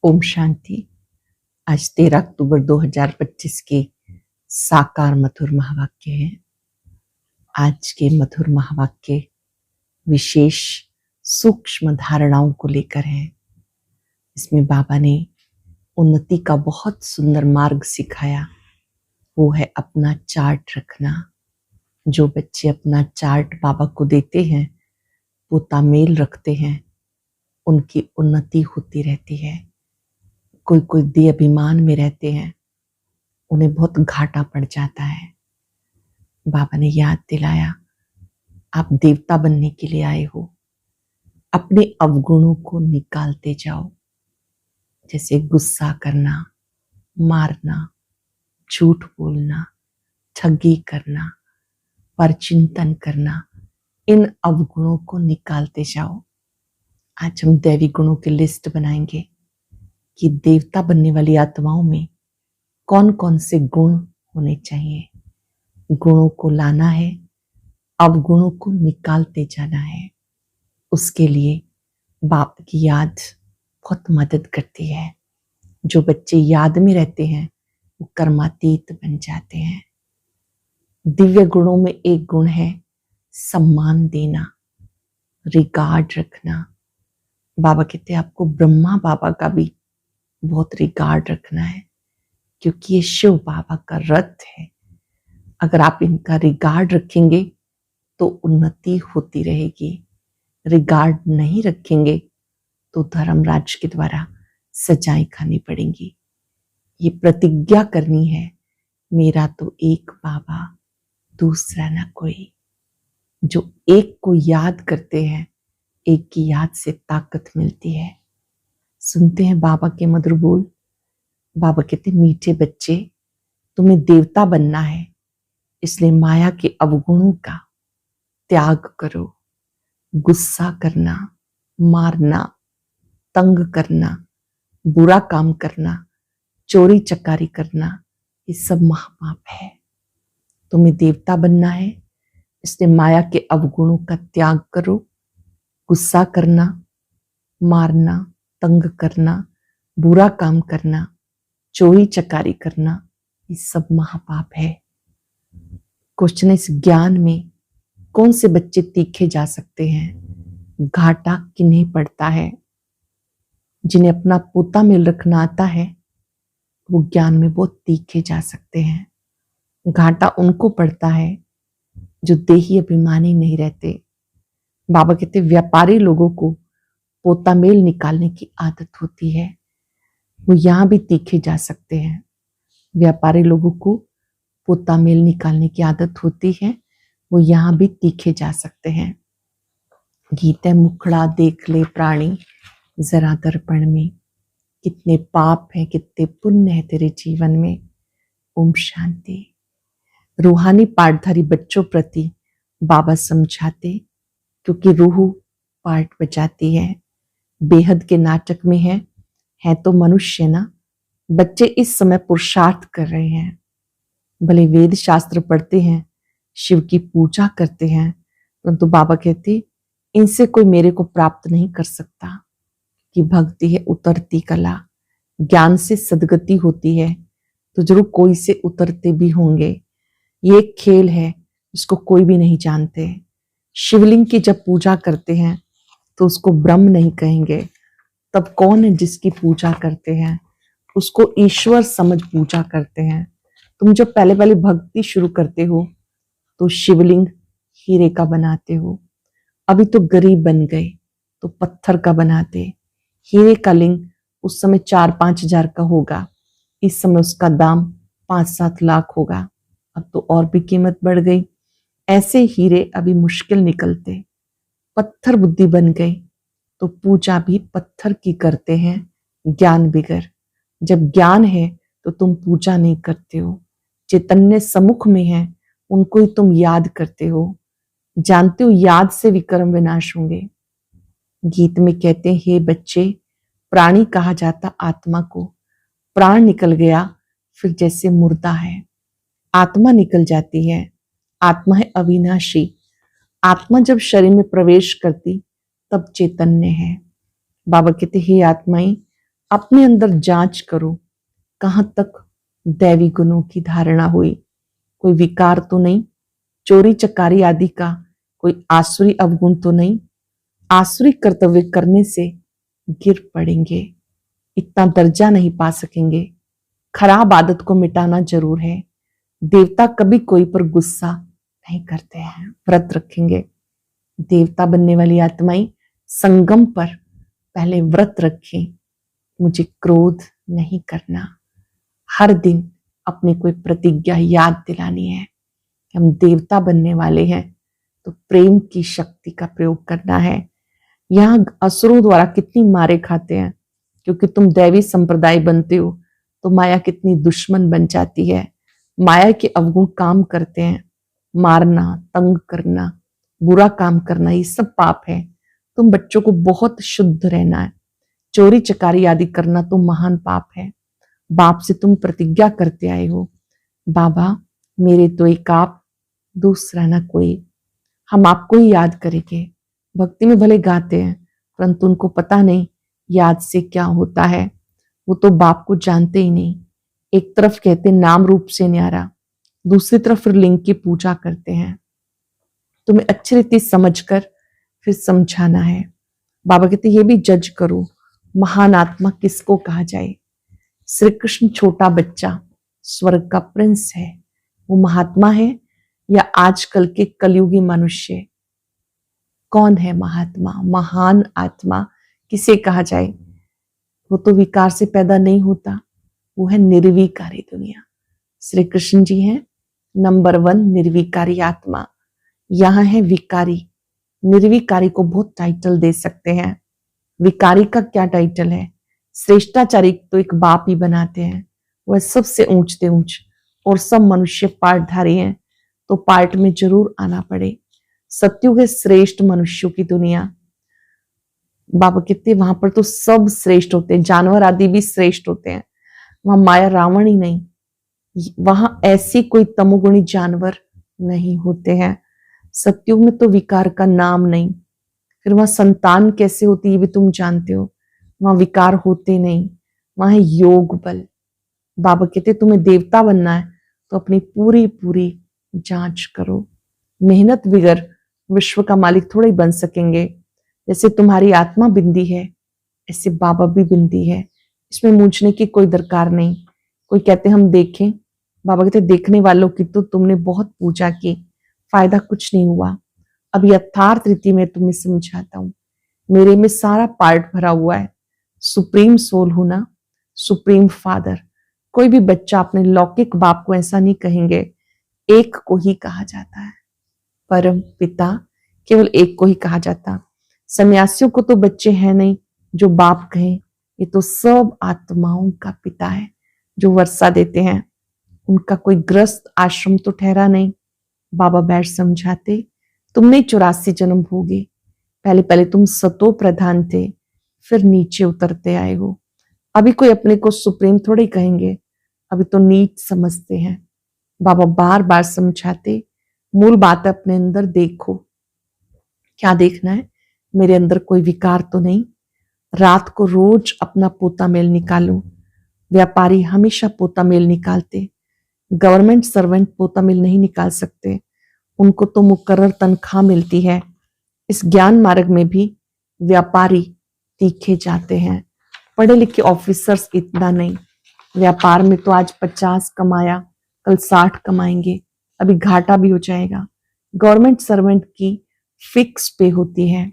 ओम शांति। आज 13 अक्टूबर 2025 के साकार मधुर महावाक्य है। आज के मधुर महावाक्य विशेष सूक्ष्म धारणाओं को लेकर है। इसमें बाबा ने उन्नति का बहुत सुंदर मार्ग सिखाया। वो है अपना चार्ट रखना। जो बच्चे अपना चार्ट बाबा को देते हैं, वो तामेल रखते हैं, उनकी उन्नति होती रहती है। कोई कोई दे अभिमान में रहते हैं, उन्हें बहुत घाटा पड़ जाता है। बाबा ने याद दिलाया, आप देवता बनने के लिए आए हो। अपने अवगुणों को निकालते जाओ, जैसे गुस्सा करना, मारना, झूठ बोलना, ठगी करना, परचिंतन करना। इन अवगुणों को निकालते जाओ। आज हम दैवी गुणों की लिस्ट बनाएंगे कि देवता बनने वाली आत्माओं में कौन कौन से गुण होने चाहिए। गुणों को लाना है, अवगुणों को निकालते जाना है। उसके लिए बाप की याद बहुत मदद करती है। जो बच्चे याद में रहते हैं वो कर्मातीत बन जाते हैं। दिव्य गुणों में एक गुण है सम्मान देना, रिगार्ड रखना। बाबा कहते हैं आपको ब्रह्मा बाबा का भी बहुत रिगार्ड रखना है, क्योंकि ये शिव बाबा का रथ है। अगर आप इनका रिगार्ड रखेंगे तो उन्नति होती रहेगी। रिगार्ड नहीं रखेंगे तो धर्मराज के द्वारा सजाएं खानी पड़ेंगी। ये प्रतिज्ञा करनी है, मेरा तो एक बाबा, दूसरा ना कोई। जो एक को याद करते हैं, एक की याद से ताकत मिलती है। सुनते हैं बाबा के मधुर बोल। बाबा कहते मीठे बच्चे, तुम्हें देवता बनना है, इसलिए माया के अवगुणों का त्याग करो। गुस्सा करना, मारना, तंग करना, बुरा काम करना, चोरी चकारी करना, ये सब महापाप है। तुम्हें देवता बनना है, इसलिए माया के अवगुणों का त्याग करो। गुस्सा करना, मारना, तंग करना, बुरा काम करना, चोरी चकारी करना, ये सब महापाप है। क्वेश्चन इस ज्ञान में कौन से बच्चे तीखे जा सकते हैं? घाटा किन्हें पड़ता है? जिन्हें अपना पोता मेल रखना आता है, वो ज्ञान में बहुत तीखे जा सकते हैं। घाटा उनको पड़ता है जो देही अभिमानी नहीं रहते। बाबा कहते व्यापारी लोगों को पोता मेल निकालने की आदत होती है, वो यहां भी तीखे जा सकते हैं। व्यापारी लोगों को पोता मेल निकालने की आदत होती है, वो यहां भी तीखे जा सकते हैं। गीता मुखड़ा देख ले प्राणी जरा दर्पण में, कितने पाप है कितने पुण्य है तेरे जीवन में। ओम शांति। रूहानी पाठधारी बच्चों प्रति बाबा समझाते, क्योंकि रूह पाठ बजाती है। बेहद के नाटक में है तो मनुष्य ना। बच्चे इस समय पुरुषार्थ कर रहे हैं, भले वेद शास्त्र पढ़ते हैं, शिव की पूजा करते हैं, परंतु बाबा कहते इनसे कोई मेरे को प्राप्त नहीं कर सकता। कि भक्ति है उतरती कला, ज्ञान से सदगति होती है, तो जरूर कोई से उतरते भी होंगे। ये एक खेल है जिसको कोई भी नहीं जानते। शिवलिंग की जब पूजा करते हैं तो उसको ब्रह्म नहीं कहेंगे, तब कौन है जिसकी पूजा करते हैं? उसको ईश्वर समझ पूजा करते हैं। तुम जब पहले पहले भक्ति शुरू करते हो तो शिवलिंग हीरे का बनाते हो। अभी तो गरीब बन गए तो पत्थर का बनाते। हीरे का लिंग उस समय 4-5 हजार का होगा, इस समय उसका दाम 5-7 लाख होगा। अब तो और भी कीमत बढ़ गई। ऐसे हीरे अभी मुश्किल निकलते। पत्थर बुद्धि बन गई तो पूजा भी पत्थर की करते हैं, ज्ञान बिगर। जब ज्ञान है तो तुम पूजा नहीं करते हो। चैतन्य सम्मुख में है, उनको ही तुम याद करते हो। जानते हो याद से विक्रम विनाश होंगे। गीत में कहते हैं हे बच्चे, प्राणी कहा जाता आत्मा को। प्राण निकल गया फिर जैसे मुर्दा है, आत्मा निकल जाती है। आत्मा है अविनाशी। आत्मा जब शरीर में प्रवेश करती तब चैतन्य है। बाबा कहते हे आत्माएं, अपने अंदर जांच करो, कहां तक दैवी गुणों की धारणा हुई, कोई विकार तो नहीं, चोरी चकारी आदि का कोई आसुरी अवगुण तो नहीं। आसुरी कर्तव्य करने से गिर पड़ेंगे, इतना दर्जा नहीं पा सकेंगे। खराब आदत को मिटाना जरूर है। देवता कभी कोई पर गुस्सा नहीं करते हैं। व्रत रखेंगे। देवता बनने वाली आत्माएं संगम पर पहले व्रत रखें, मुझे क्रोध नहीं करना। हर दिन अपनी कोई प्रतिज्ञा याद दिलानी है कि हम देवता बनने वाले हैं, तो प्रेम की शक्ति का प्रयोग करना है। यहाँ असुरों द्वारा कितनी मारे खाते हैं, क्योंकि तुम दैवी संप्रदाय बनते हो तो माया कितनी दुश्मन बन जाती है। माया के अवगुण काम करते हैं, मारना, तंग करना, बुरा काम करना, ये सब पाप है। तुम बच्चों को बहुत शुद्ध रहना है। चोरी चकारी आदि करना तो महान पाप है। बाप से तुम प्रतिज्ञा करते आए हो, बाबा मेरे तो एक आप, दूसरा ना कोई। हम आपको ही याद करेंगे। भक्ति में भले गाते हैं, परंतु उनको पता नहीं याद से क्या होता है। वो तो बाप को जानते ही नहीं। एक तरफ कहते नाम रूप से न्यारा, दूसरी तरफ फिर लिंग की पूजा करते हैं। तुम्हें अच्छी रीति समझकर फिर समझाना है। बाबा कहते ये भी जज करो, महान आत्मा किसको कहा जाए। श्री कृष्ण छोटा बच्चा स्वर्ग का प्रिंस है, वो महात्मा है या आजकल के कलयुगी मनुष्य? कौन है महात्मा? महान आत्मा किसे कहा जाए? वो तो विकार से पैदा नहीं होता, वो है निर्विकारी दुनिया। श्री कृष्ण जी हैं नंबर 1 निर्विकारी आत्मा। यहां है विकारी। निर्विकारी को बहुत टाइटल दे सकते हैं, विकारी का क्या टाइटल है? श्रेष्ठाचारी तो एक बाप ही बनाते हैं, वह सबसे ऊंचते ऊंच, और सब मनुष्य पार्टधारी हैं, तो पार्ट में जरूर आना पड़े। सत्युग है श्रेष्ठ मनुष्यों की दुनिया। बाबा कहते वहां पर तो सब श्रेष्ठ होते हैं, जानवर आदि भी श्रेष्ठ होते हैं। वहां माया रावण ही नहीं, वहां ऐसी कोई तमोगुणी जानवर नहीं होते हैं। सत्युग में तो विकार का नाम नहीं। फिर वहां संतान कैसे होती है ये भी तुम जानते हो। वहां विकार होते नहीं, वहां है योग बल। बाबा कहते तुम्हें देवता बनना है तो अपनी पूरी पूरी जांच करो। मेहनत बिगर विश्व का मालिक थोड़ा ही बन सकेंगे। जैसे तुम्हारी आत्मा बिंदी है, ऐसे बाबा भी बिंदी है। इसमें मूझने की कोई दरकार नहीं। कोई कहते हम देखें, बाबा कहते देखने वालों की तो तुमने बहुत पूजा की, फायदा कुछ नहीं हुआ। अब यथार्थ रीति में तुम्हें समझाता हूं। मेरे में सारा पार्ट भरा हुआ है। सुप्रीम सोल हूं ना, सुप्रीम फादर। कोई भी बच्चा अपने लौकिक बाप को ऐसा नहीं कहेंगे, एक को ही कहा जाता है। परम पिता केवल एक को ही कहा जाता। सन्यासियों को तो बच्चे हैं नहीं जो बाप कहें। ये तो सब आत्माओं का पिता है जो वर्षा देते हैं। उनका कोई ग्रस्त आश्रम तो ठहरा नहीं। बाबा बैठ समझाते तुमने 84 जन्म भोगे। पहले पहले तुम सतो प्रधान थे, फिर नीचे उतरते आए हो। अभी कोई अपने को सुप्रीम थोड़े कहेंगे, अभी तो नीच समझते हैं। बाबा बार बार समझाते मूल बात अपने अंदर देखो। क्या देखना है? मेरे अंदर कोई विकार तो नहीं। रात को रोज अपना पोता मेल निकालो। व्यापारी हमेशा पोता मेल निकालते, गवर्नमेंट सर्वेंट पोता मेल नहीं निकाल सकते। उनको तो मुकर्रर तनख्वाह मिलती है। इस ज्ञान मार्ग में भी व्यापारी तीखे जाते हैं, पढ़े लिखे ऑफिसर्स इतना नहीं। व्यापार में तो आज 50 कमाया, कल 60 कमाएंगे, अभी घाटा भी हो जाएगा। गवर्नमेंट सर्वेंट की फिक्स पे होती है।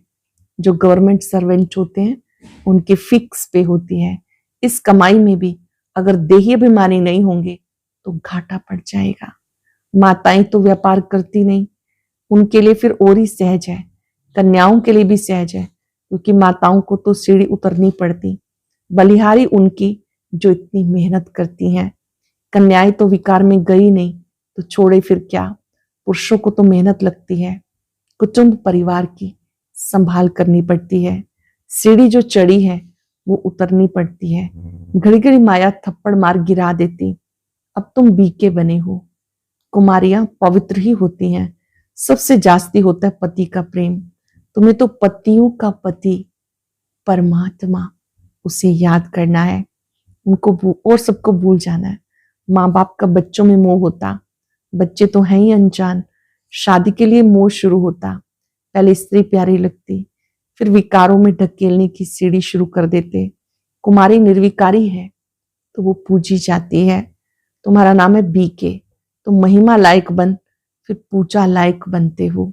जो गवर्नमेंट सर्वेंट होते हैं उनकी फिक्स पे होती है। इस कमाई में भी अगर देही बीमारी नहीं होंगे तो घाटा पड़ जाएगा। माताएं तो व्यापार करती नहीं, उनके लिए फिर और ही सहज है। कन्याओं के लिए भी सहज है, क्योंकि माताओं को तो सीढ़ी उतरनी पड़ती। बलिहारी उनकी जो इतनी मेहनत करती हैं। कन्याएं तो विकार में गई नहीं तो छोड़े फिर क्या। पुरुषों को तो मेहनत लगती है, कुटुंब परिवार की संभाल करनी पड़ती है। सीढ़ी जो चढ़ी है वो उतरनी पड़ती है। घड़ी घड़ी माया थप्पड़ मार गिरा देती। अब तुम बीके बने हो। कुमारियां पवित्र ही होती हैं। सबसे जास्ती होता है पति का प्रेम। तुम्हें तो पतियों का पति परमात्मा उसे याद करना है, उनको और सबको भूल जाना है। माँ बाप का बच्चों में मोह होता, बच्चे तो हैं ही अनजान, शादी के लिए मोह शुरू होता, पहले स्त्री प्यारी लगती, फिर विकारों में ढकेलने की सीढ़ी शुरू कर देते। कुमारी निर्विकारी है तो वो पूजी जाती है। तुम्हारा नाम है बीके, तुम महिमा लायक बन, फिर पूजा लायक बनते हो।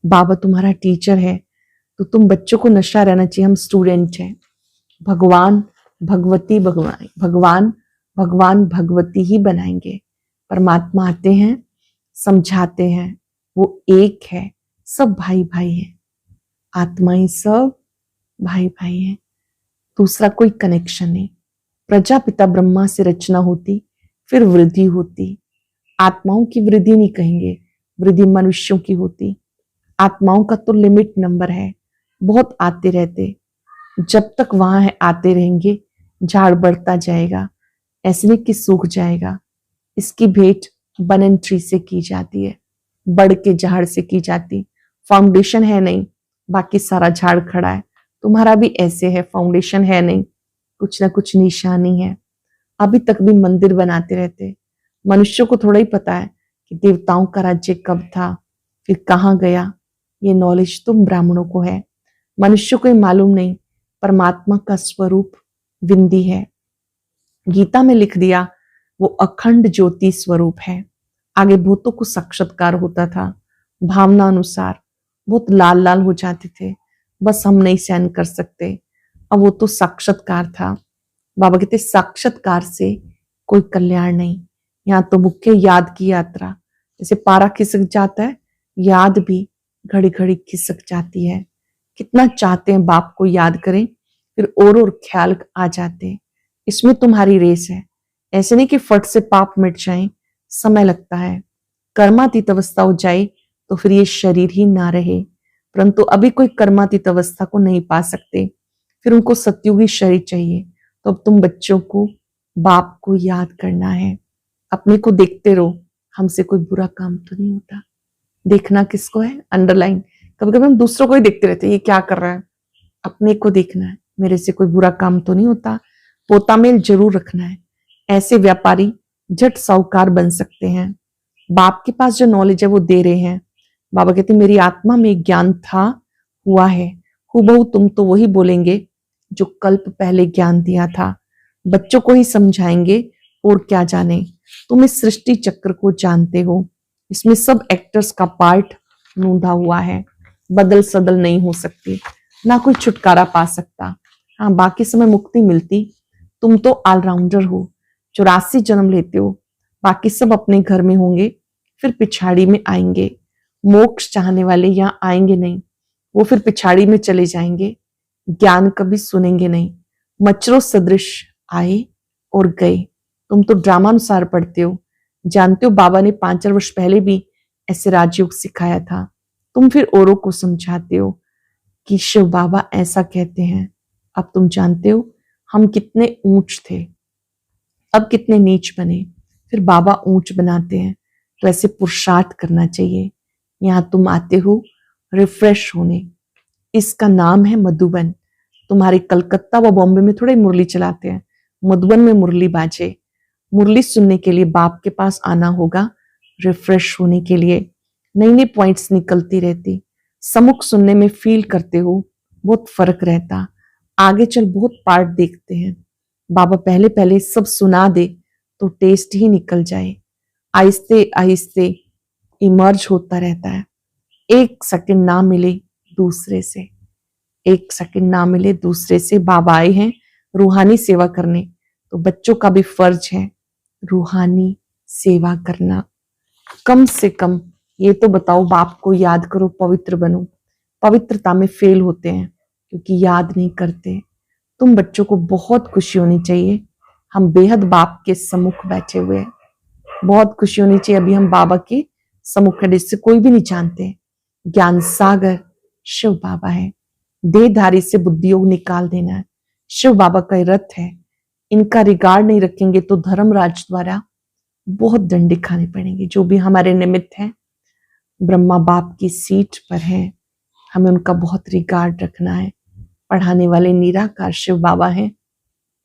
बाबा तुम्हारा टीचर है तो तुम बच्चों को नशा रहना चाहिए, हम स्टूडेंट हैं। भगवान भगवती भगवान भगवती ही बनाएंगे। परमात्मा आते हैं, समझाते हैं, वो एक है, सब भाई भाई है, आत्माएं सब भाई भाई है, दूसरा कोई कनेक्शन नहीं। प्रजापिता ब्रह्मा से रचना होती, फिर वृद्धि होती। आत्माओं की वृद्धि नहीं कहेंगे, वृद्धि मनुष्यों की होती। आत्माओं का तो लिमिट नंबर है, बहुत आते रहते, जब तक वहां है आते रहेंगे। झाड़ बढ़ता जाएगा, ऐसे नहीं कि सूख जाएगा। इसकी भेंट बनन ट्री से की जाती है, बढ़ के झाड़ से की जाती। फाउंडेशन है नहीं, बाकी सारा झाड़ खड़ा है। तुम्हारा भी ऐसे है, फाउंडेशन है नहीं, कुछ ना कुछ निशानी है। अभी तक भी मंदिर बनाते रहते। मनुष्यों को थोड़ा ही पता है कि देवताओं का राज्य कब था, फिर कहाँ गया। ये नॉलेज तुम ब्राह्मणों को है, मनुष्यों को ये मालूम नहीं। परमात्मा का स्वरूप विंदी है, गीता में लिख दिया वो अखंड ज्योति स्वरूप है। आगे भूतों को साक्षात्कार होता था, भावना अनुसार बहुत लाल लाल हो जाते थे, बस हम नहीं सहन कर सकते। अब वो तो साक्षात्कार था। बाबा कहते साक्षात्कार से कोई कल्याण नहीं, यहाँ तो मुख्य याद की यात्रा। जैसे पारा खिसक जाता है, याद भी घड़ी घड़ी खिसक जाती है। कितना चाहते हैं बाप को याद करें, फिर और ख्याल आ जाते हैं। इसमें तुम्हारी रेस है, ऐसे नहीं कि फट से पाप मिट जाए, समय लगता है। कर्मातीत अवस्था हो जाए तो फिर ये शरीर ही ना रहे, परंतु अभी कोई कर्मातीत अवस्था को नहीं पा सकते, फिर उनको सत्युगी शरीर चाहिए। तो अब तुम बच्चों को बाप को याद करना है। अपने को देखते रहो, हमसे कोई बुरा काम तो नहीं होता। देखना किसको है, अंडरलाइन। कभी कभी हम दूसरों को ही देखते रहते हैं, ये क्या कर रहा है। अपने को देखना है, मेरे से कोई बुरा काम तो नहीं होता। पोतामेल जरूर रखना है। ऐसे व्यापारी झट साहूकार बन सकते हैं। बाप के पास जो नॉलेज है वो दे रहे हैं। बाबा कहते हैं मेरी आत्मा में ज्ञान था, हुआ है, हूबहू तुम तो वही बोलेंगे जो कल्प पहले ज्ञान दिया था। बच्चों को ही समझाएंगे और क्या जाने। तुम इस सृष्टि चक्र को जानते हो, इसमें सब एक्टर्स का पार्ट नूंढा हुआ है, बदल सदल नहीं हो सकती, ना कोई छुटकारा पा सकता। हाँ, बाकी समय मुक्ति मिलती। तुम तो ऑलराउंडर हो, 84 जन्म लेते हो, बाकी सब अपने घर में होंगे, फिर पिछाड़ी में आएंगे। मोक्ष चाहने वाले यहाँ आएंगे नहीं, वो फिर पिछाड़ी में चले जाएंगे, ज्ञान कभी सुनेंगे नहीं। मच्छरों सदृश आए और गए। तुम तो ड्रामानुसार पढ़ते हो, जानते हो बाबा ने 5 वर्ष पहले भी ऐसे राजयोग सिखाया था। तुम फिर औरों को समझाते हो कि शिव बाबा ऐसा कहते हैं। अब तुम जानते हो हम कितने ऊंच थे, अब कितने नीच बने, फिर बाबा ऊंच बनाते हैं। तो ऐसे पुरुषार्थ करना चाहिए। यहाँ तुम आते हो रिफ्रेश होने। इसका नाम है मधुबन। तुम्हारे कलकत्ता व बॉम्बे में थोड़े मुरली चलाते हैं, मधुबन में मुरली बाजे। मुरली सुनने के लिए बाप के पास आना होगा, रिफ्रेश होने के लिए। नई नई पॉइंट्स निकलती रहती, सम्मुख सुनने में फील करते हो, बहुत फर्क रहता। आगे चल बहुत पार्ट देखते हैं। बाबा पहले पहले सब सुना दे तो टेस्ट ही निकल जाए। आहिस्ते आहिस्ते इमर्ज होता रहता है। एक सेकंड ना मिले दूसरे से, एक सेकंड ना मिले दूसरे से। बाबा आए हैं रूहानी सेवा करने, तो बच्चों का भी फर्ज है रूहानी सेवा करना। कम से कम ये तो बताओ, बाप को याद करो, पवित्र बनो। पवित्रता में फेल होते हैं क्योंकि याद नहीं करते। तुम बच्चों को बहुत खुशी होनी चाहिए, हम बेहद बाप के सम्मुख बैठे हुए हैं। बहुत खुशी होनी चाहिए, अभी हम बाबा के सम्मुख है, जिससे कोई भी नहीं जानते। ज्ञान सागर शिव बाबा है। देहधारी से बुद्धि योग निकाल देना है, शिव बाबा का रथ है। इनका रिगार्ड नहीं रखेंगे तो धर्मराज द्वारा बहुत दंडे खाने पड़ेंगे। जो भी हमारे निमित्त हैं, ब्रह्मा बाप की सीट पर है, हमें उनका बहुत रिगार्ड रखना है। पढ़ाने वाले निराकार शिव बाबा हैं,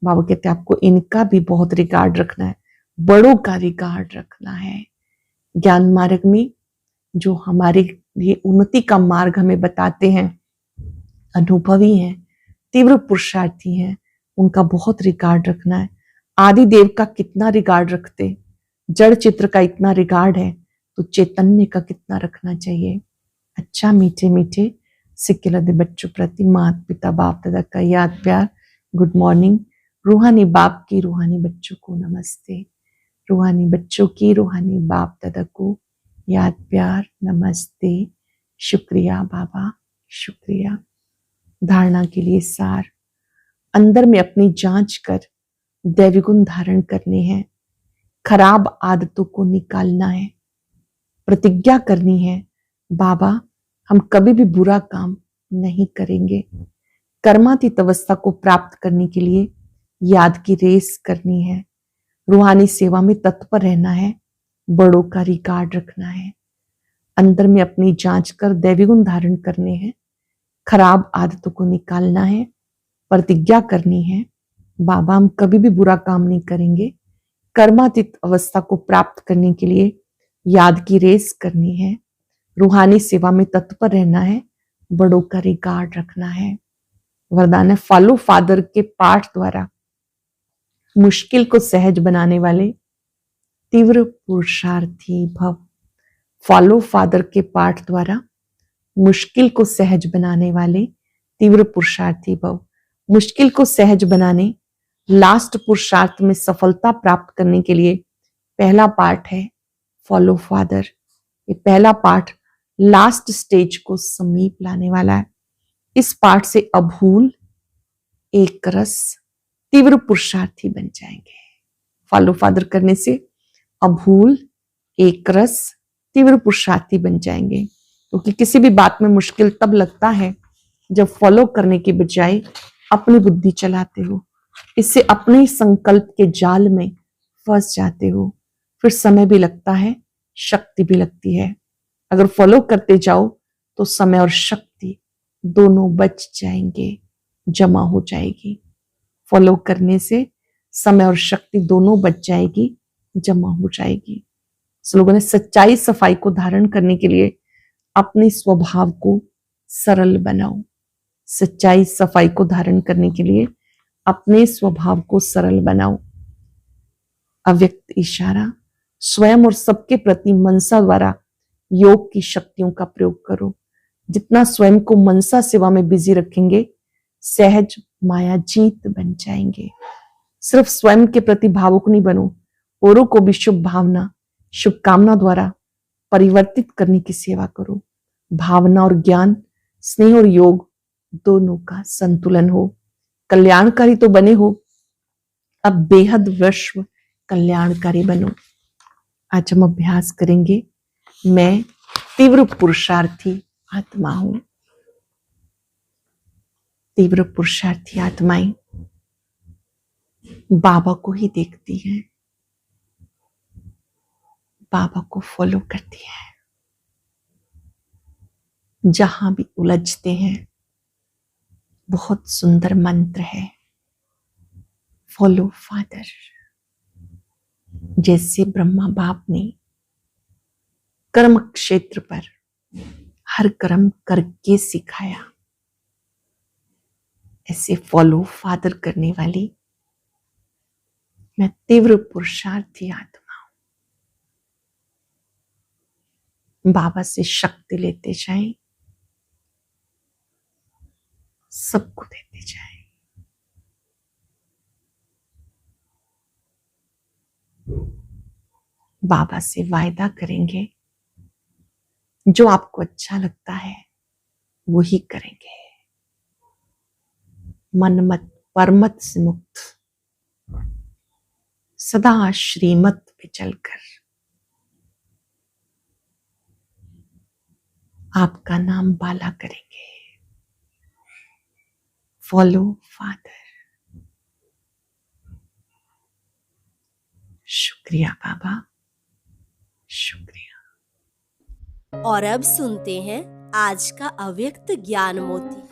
बाबा कहते हैं आपको इनका भी बहुत रिगार्ड रखना है, बड़ों का रिगार्ड रखना है। ज्ञान मार्ग में जो हमारे लिए उन्नति का मार्ग हमें बताते हैं, अनुभवी हैं, तीव्र पुरुषार्थी हैं, उनका बहुत रिगार्ड रखना है। आदि देव का कितना रिगार्ड रखते, जड़ चित्र का इतना रिगार्ड है, तो चैतन्य का कितना रखना चाहिए। अच्छा मीठे मीठे सिक्के लदे बच्चों प्रति माता पिता बाप दादा का याद प्यार, गुड मॉर्निंग। रूहानी बाप की रूहानी बच्चों को नमस्ते, रूहानी बच्चों की रूहानी बाप दादा को याद प्यार नमस्ते। शुक्रिया बाबा, शुक्रिया। धारणा के लिए सार, अंदर में अपनी जांच कर दैवी गुण धारण करने हैं, खराब आदतों को निकालना है, प्रतिज्ञा करनी है बाबा हम कभी भी बुरा काम नहीं करेंगे। कर्मातीत अवस्था को प्राप्त करने के लिए याद की रेस करनी है, रूहानी सेवा में तत्पर रहना है, बड़ों का रिगार्ड रखना है, अंदर में अपनी जांच कर दैवी गुण धारण करने हैं, खराब आदतों को निकालना है, प्रतिज्ञा करनी है बाबा हम कभी भी बुरा काम नहीं करेंगे। कर्मातीत अवस्था को प्राप्त करने के लिए याद की रेस करनी है, रूहानी सेवा में तत्पर रहना है, बड़ों का रिगार्ड रखना है। वरदान है फॉलो फादर के पाठ द्वारा मुश्किल को सहज बनाने वाले तीव्र पुरुषार्थी भव। फॉलो फादर के पाठ द्वारा मुश्किल को सहज बनाने वाले तीव्र पुरुषार्थी भव। मुश्किल को सहज बनाने, लास्ट पुरुषार्थ में सफलता प्राप्त करने के लिए पहला पार्ट है फॉलो फादर। ये पहला पार्ट लास्ट स्टेज को समीप लाने वाला है। इस पाठ से अभूल एक रस तीव्र पुरुषार्थी बन जाएंगे। फॉलो फादर करने से अभूल एक रस तीव्र पुरुषार्थी बन जाएंगे, क्योंकि किसी भी बात में मुश्किल तब लगता है जब फॉलो करने की बजाय अपनी बुद्धि चलाते हो, इससे अपने ही संकल्प के जाल में फंस जाते हो, फिर समय भी लगता है, शक्ति भी लगती है। अगर फॉलो करते जाओ तो समय और शक्ति दोनों बच जाएंगे, जमा हो जाएगी। फॉलो करने से समय और शक्ति दोनों बच जाएगी, जमा हो जाएगी। लोगों ने सच्चाई सफाई को धारण करने के लिए अपने स्वभाव को सरल बनाओ। सच्चाई सफाई को धारण करने के लिए अपने स्वभाव को सरल बनाओ। अव्यक्त इशारा, स्वयं और सबके प्रति मनसा द्वारा योग की शक्तियों का प्रयोग करो। जितना स्वयं को मनसा सेवा में बिजी रखेंगे, सहज माया जीत बन जाएंगे। सिर्फ स्वयं के प्रति भावुक नहीं बनो, औरों को भी शुभ भावना शुभकामना द्वारा परिवर्तित करने की सेवा करो। भावना और ज्ञान, स्नेह और योग दोनों का संतुलन हो। कल्याणकारी तो बने हो, अब बेहद विश्व कल्याणकारी बनो। आज हम अभ्यास करेंगे, मैं तीव्र पुरुषार्थी आत्मा हूं। तीव्र पुरुषार्थी आत्माएं बाबा को ही देखती हैं, बाबा को फॉलो करती हैं। जहां भी उलझते हैं, बहुत सुंदर मंत्र है फॉलो फादर। जैसे ब्रह्मा बाप ने कर्म क्षेत्र पर हर कर्म करके सिखाया, ऐसे फॉलो फादर करने वाली मैं तीव्र पुरुषार्थी आत्मा हूं। बाबा से शक्ति लेते जाएं, सबको देते जाएं। बाबा से वायदा करेंगे, जो आपको अच्छा लगता है वही करेंगे। मनमत परमत से मुक्त, सदा श्रीमत पे चलकर आपका नाम बाला करेंगे। Follow father. शुक्रिया बाबा, शुक्रिया। और अब सुनते हैं आज का अव्यक्त ज्ञान मोती।